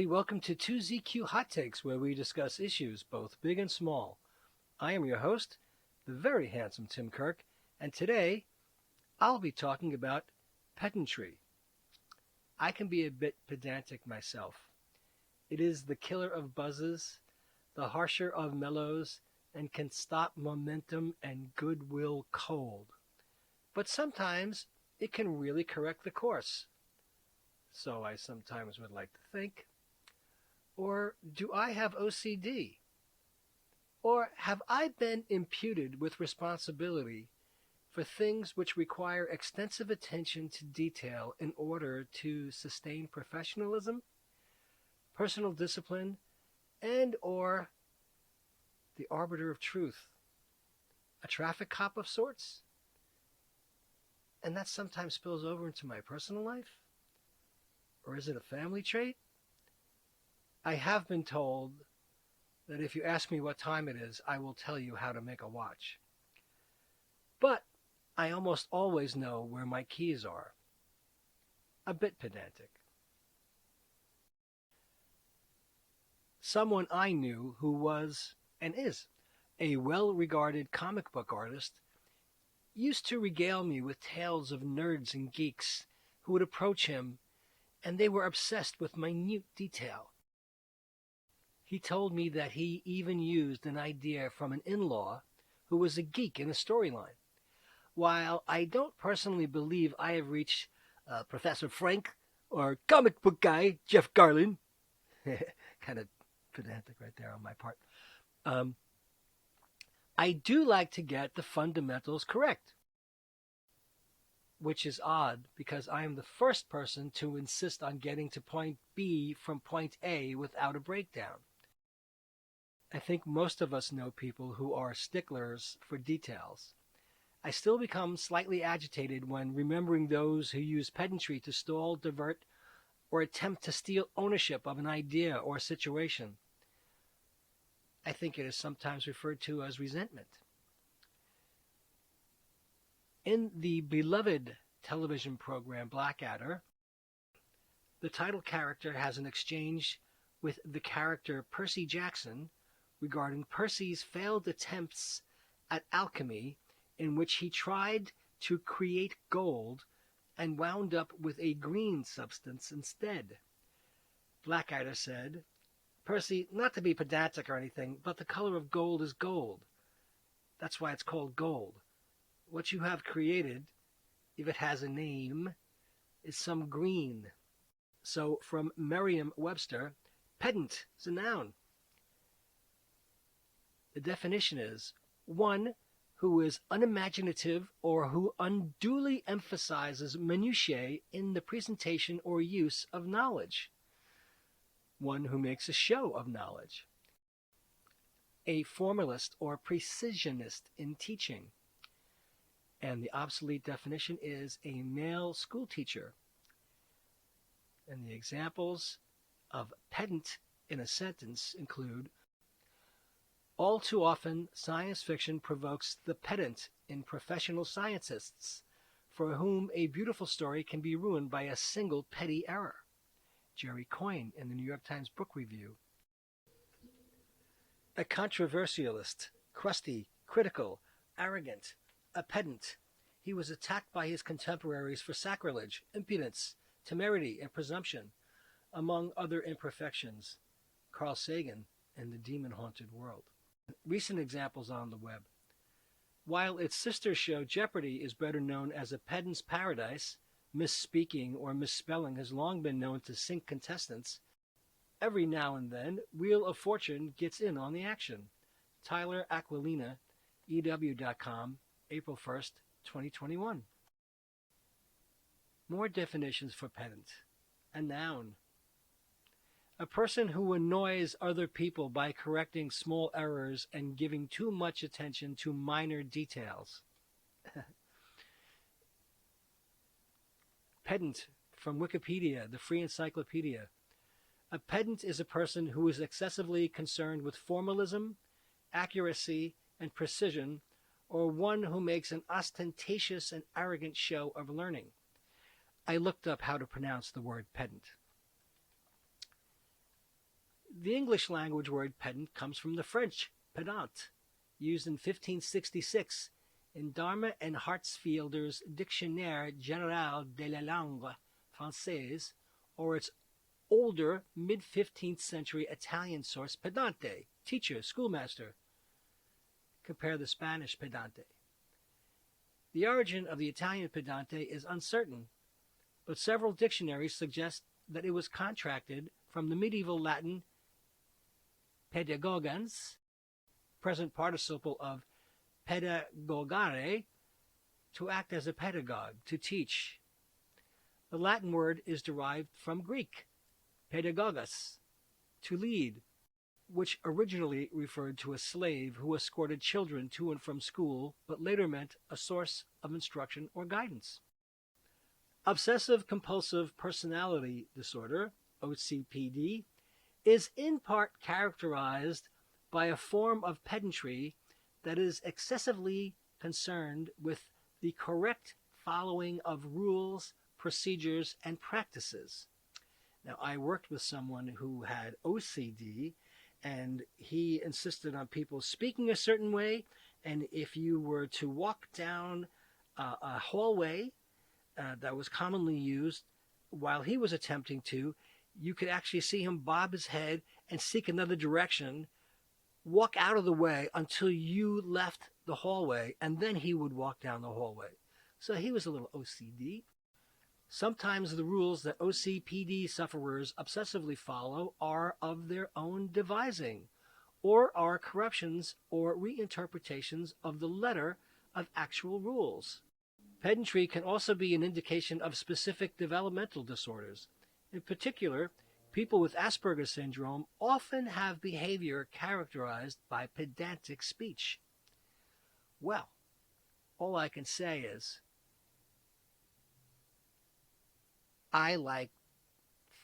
welcome to 2ZQ Hot Takes, where we discuss issues both big and small. I am your host, the very handsome Tim Kirk, and today I'll be talking about pedantry. I can be a bit pedantic myself. It is the killer of buzzes, the harsher of mellows, and can stop momentum and goodwill cold. But sometimes it can really correct the course. So I sometimes would like to think. Or do I have OCD? Or have I been imputed with responsibility for things which require extensive attention to detail in order to sustain professionalism, personal discipline, and or the arbiter of truth, a traffic cop of sorts? And that sometimes spills over into my personal life? Or is it a family trait? I have been told that if you ask me what time it is, I will tell you how to make a watch. But I almost always know where my keys are. A bit pedantic. Someone I knew who was, and is, a well-regarded comic book artist used to regale me with tales of nerds and geeks who would approach him, and they were obsessed with minute detail. He told me that he even used an idea from an in-law who was a geek in a storyline. While I don't personally believe I have reached Professor Frank or comic book guy Jeff Garlin, kind of pedantic right there on my part, I do like to get the fundamentals correct, which is odd because I am the first person to insist on getting to point B from point A without a breakdown. I think most of us know people who are sticklers for details. I still become slightly agitated when remembering those who use pedantry to stall, divert, or attempt to steal ownership of an idea or situation. I think it is sometimes referred to as resentment. In the beloved television program Blackadder, the title character has an exchange with the character Percy Jackson regarding Percy's failed attempts at alchemy, in which he tried to create gold and wound up with a green substance instead. Blackadder said, "Percy, not to be pedantic or anything, but the color of gold is gold. That's why it's called gold. What you have created, if it has a name, is some green." So from Merriam-Webster, pedant is a noun. The definition is one who is unimaginative or who unduly emphasizes minutiae in the presentation or use of knowledge. One who makes a show of knowledge. A formalist or precisionist in teaching. And the obsolete definition is a male schoolteacher. And the examples of pedant in a sentence include: all too often, science fiction provokes the pedant in professional scientists, for whom a beautiful story can be ruined by a single petty error. Jerry Coyne in the New York Times Book Review. A controversialist, crusty, critical, arrogant, a pedant. He was attacked by his contemporaries for sacrilege, impudence, temerity, and presumption, among other imperfections. Carl Sagan in The Demon-Haunted World. Recent examples on the web. While its sister show Jeopardy is better known as a pedant's paradise, misspeaking or misspelling has long been known to sink contestants. Every now and then, Wheel of Fortune gets in on the action. Tyler Aquilina, EW.com, April 1st, 2021. More definitions for pedant. A noun. A person who annoys other people by correcting small errors and giving too much attention to minor details. Pedant, from Wikipedia, the free encyclopedia. A pedant is a person who is excessively concerned with formalism, accuracy, and precision, or one who makes an ostentatious and arrogant show of learning. I looked up how to pronounce the word pedant. The English language word pedant comes from the French pedant, used in 1566 in Darma and Hartsfielder's Dictionnaire général de la langue française, or its older mid-15th century Italian source pedante, teacher, schoolmaster. Compare the Spanish pedante. The origin of the Italian pedante is uncertain, but several dictionaries suggest that it was contracted from the medieval Latin pedagogans, present participle of pedagogare, to act as a pedagogue, to teach. The Latin word is derived from Greek, pedagogos, to lead, which originally referred to a slave who escorted children to and from school, but later meant a source of instruction or guidance. Obsessive-compulsive personality disorder, OCPD, is in part characterized by a form of pedantry that is excessively concerned with the correct following of rules, procedures, and practices. Now, I worked with someone who had OCD, and he insisted on people speaking a certain way, and if you were to walk down a hallway that was commonly used while he was attempting to, you could actually see him bob his head and seek another direction, walk out of the way until you left the hallway, and then he would walk down the hallway. So he was a little OCD. Sometimes the rules that OCPD sufferers obsessively follow are of their own devising, or are corruptions or reinterpretations of the letter of actual rules. Pedantry can also be an indication of specific developmental disorders. In particular, people with Asperger's syndrome often have behavior characterized by pedantic speech. Well, all I can say is, I like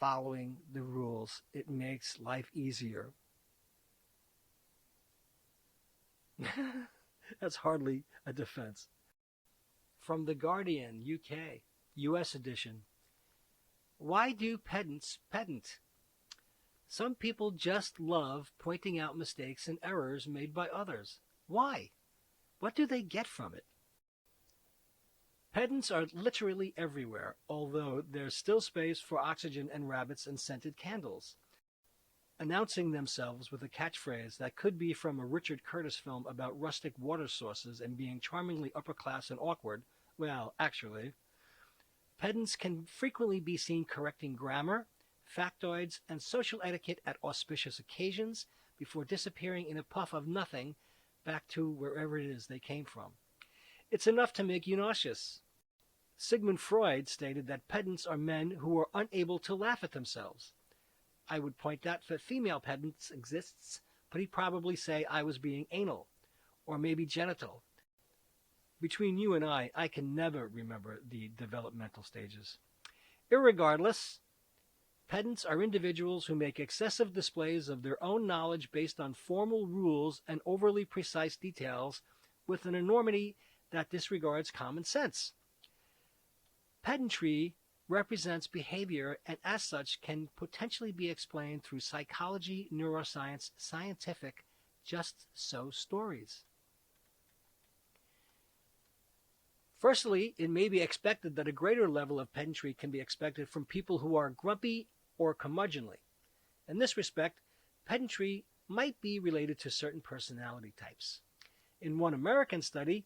following the rules. It makes life easier. That's hardly a defense. From The Guardian, UK, US edition. Why do pedants pedant? Some people just love pointing out mistakes and errors made by others. Why? What do they get from it? Pedants are literally everywhere, although there's still space for oxygen and rabbits and scented candles. Announcing themselves with a catchphrase that could be from a Richard Curtis film about rustic water sources and being charmingly upper-class and awkward, well, actually, pedants can frequently be seen correcting grammar, factoids, and social etiquette at auspicious occasions before disappearing in a puff of nothing back to wherever it is they came from. It's enough to make you nauseous. Sigmund Freud stated that pedants are men who are unable to laugh at themselves. I would point out that female pedants exists, but he'd probably say I was being anal, or maybe genital. Between you and I can never remember the developmental stages. Irregardless, pedants are individuals who make excessive displays of their own knowledge based on formal rules and overly precise details with an enormity that disregards common sense. Pedantry represents behavior and as such can potentially be explained through psychology, neuroscience, scientific, just so stories. Firstly, it may be expected that a greater level of pedantry can be expected from people who are grumpy or curmudgeonly. In this respect, pedantry might be related to certain personality types. In one American study,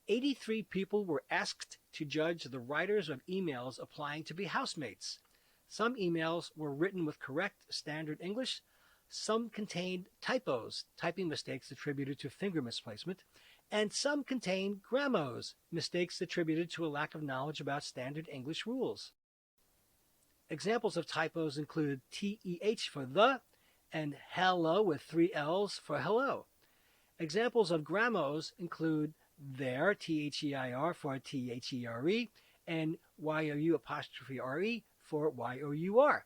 83 people were asked to judge the writers of emails applying to be housemates. Some emails were written with correct standard English. Some contained typos, typing mistakes attributed to finger misplacement, and some contained grammos, mistakes attributed to a lack of knowledge about standard English rules. Examples of typos included TEH for the and hello with 3 L's for hello. Examples of grammos include there, THEIR for THERE, and YOU''RE for YOUR.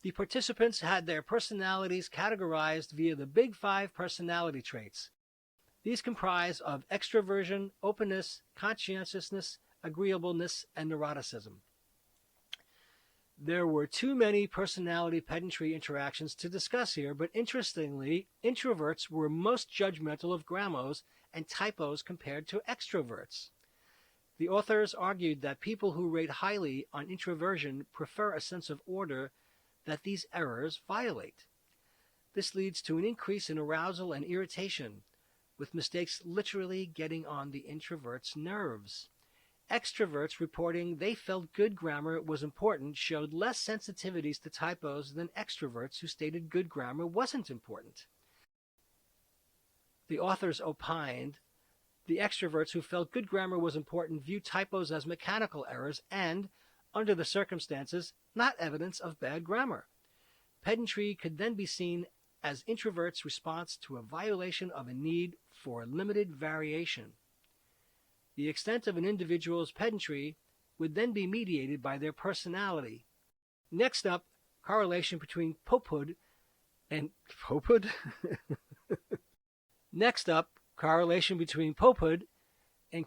The participants had their personalities categorized via the Big 5 personality traits. These comprise of extroversion, openness, conscientiousness, agreeableness, and neuroticism. There were too many personality pedantry interactions to discuss here, but interestingly, introverts were most judgmental of grammars and typos compared to extroverts. The authors argued that people who rate highly on introversion prefer a sense of order that these errors violate. This leads to an increase in arousal and irritation, with mistakes literally getting on the introvert's nerves. Extroverts reporting they felt good grammar was important showed less sensitivities to typos than extroverts who stated good grammar wasn't important. The authors opined the extroverts who felt good grammar was important viewed typos as mechanical errors and, under the circumstances, not evidence of bad grammar. Pedantry could then be seen as introverts' response to a violation of a need for limited variation. The extent of an individual's pedantry would then be mediated by their personality. Next up, correlation between popehood and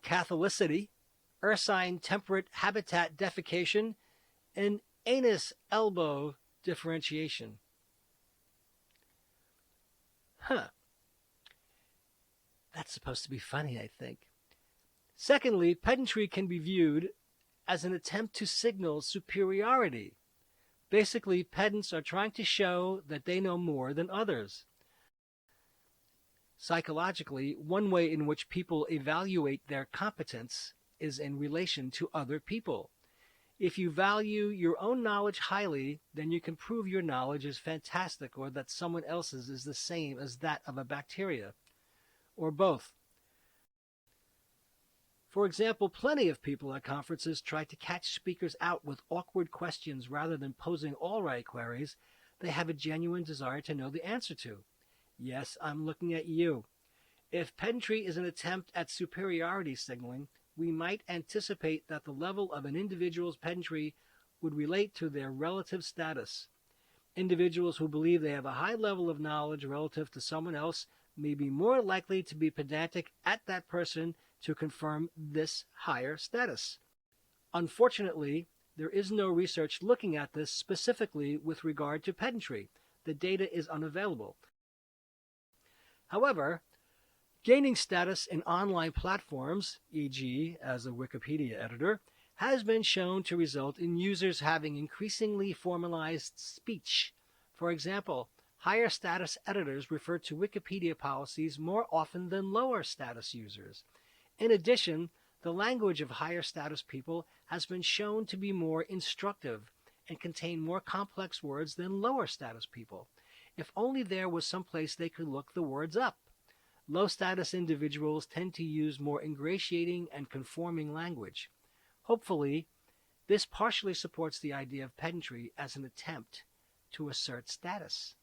Catholicity, ursine temperate habitat defecation, and anus elbow differentiation. That's supposed to be funny, I think. Secondly, pedantry can be viewed as an attempt to signal superiority. Basically, pedants are trying to show that they know more than others. Psychologically, one way in which people evaluate their competence is in relation to other people. If you value your own knowledge highly, then you can prove your knowledge is fantastic or that someone else's is the same as that of a bacteria, or both. For example, plenty of people at conferences try to catch speakers out with awkward questions rather than posing all right queries they have a genuine desire to know the answer to. Yes, I'm looking at you. If pedantry is an attempt at superiority signaling, we might anticipate that the level of an individual's pedantry would relate to their relative status. Individuals who believe they have a high level of knowledge relative to someone else may be more likely to be pedantic at that person to confirm this higher status. Unfortunately, there is no research looking at this specifically with regard to pedantry. The data is unavailable. However, gaining status in online platforms, e.g. as a Wikipedia editor, has been shown to result in users having increasingly formalized speech. For example, higher status editors refer to Wikipedia policies more often than lower status users. In addition, the language of higher status people has been shown to be more instructive and contain more complex words than lower status people. If only there was some place they could look the words up. Low status individuals tend to use more ingratiating and conforming language. Hopefully, this partially supports the idea of pedantry as an attempt to assert status.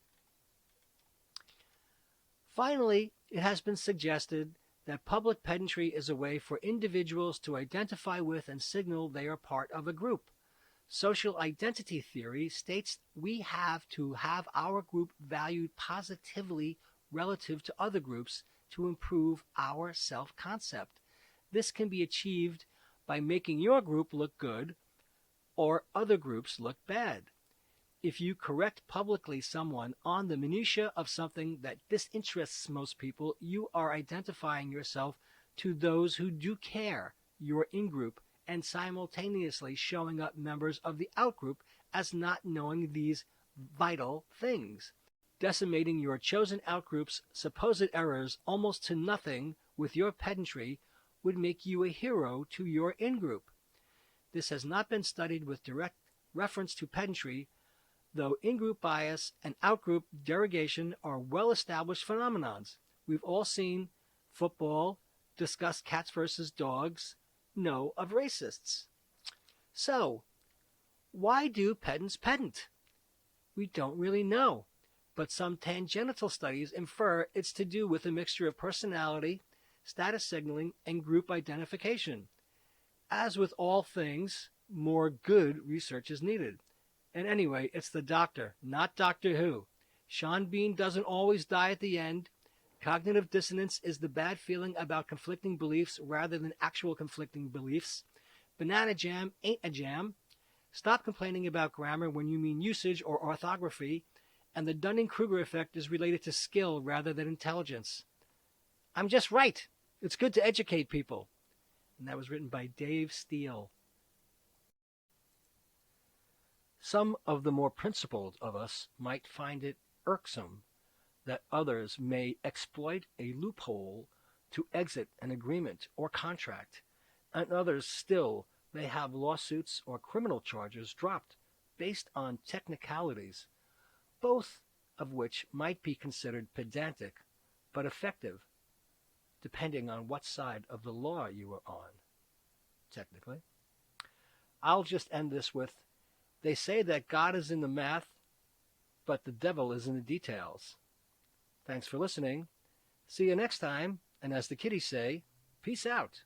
Finally, it has been suggested that public pedantry is a way for individuals to identify with and signal they are part of a group. Social identity theory states we have to have our group valued positively relative to other groups to improve our self-concept. This can be achieved by making your group look good or other groups look bad. If you correct publicly someone on the minutiae of something that disinterests most people, you are identifying yourself to those who do care, your in-group, and simultaneously showing up members of the out-group as not knowing these vital things. Decimating your chosen out-group's supposed errors almost to nothing with your pedantry would make you a hero to your in-group. This has not been studied with direct reference to pedantry, though in-group bias and out-group derogation are well-established phenomenons. We've all seen football, discuss cats versus dogs, know of racists. So, why do pedants pedant? We don't really know, but some tangential studies infer it's to do with a mixture of personality, status signaling, and group identification. As with all things, more good research is needed. And anyway, it's the doctor, not Doctor Who. Sean Bean doesn't always die at the end. Cognitive dissonance is the bad feeling about conflicting beliefs rather than actual conflicting beliefs. Banana jam ain't a jam. Stop complaining about grammar when you mean usage or orthography, and the Dunning-Kruger effect is related to skill rather than intelligence. I'm just right. It's good to educate people. And that was written by Dave Steele. Some of the more principled of us might find it irksome that others may exploit a loophole to exit an agreement or contract, and others still may have lawsuits or criminal charges dropped based on technicalities, both of which might be considered pedantic but effective, depending on what side of the law you are on, technically. I'll just end this with, they say that God is in the math, but the devil is in the details. Thanks for listening. See you next time, and as the kiddies say, peace out.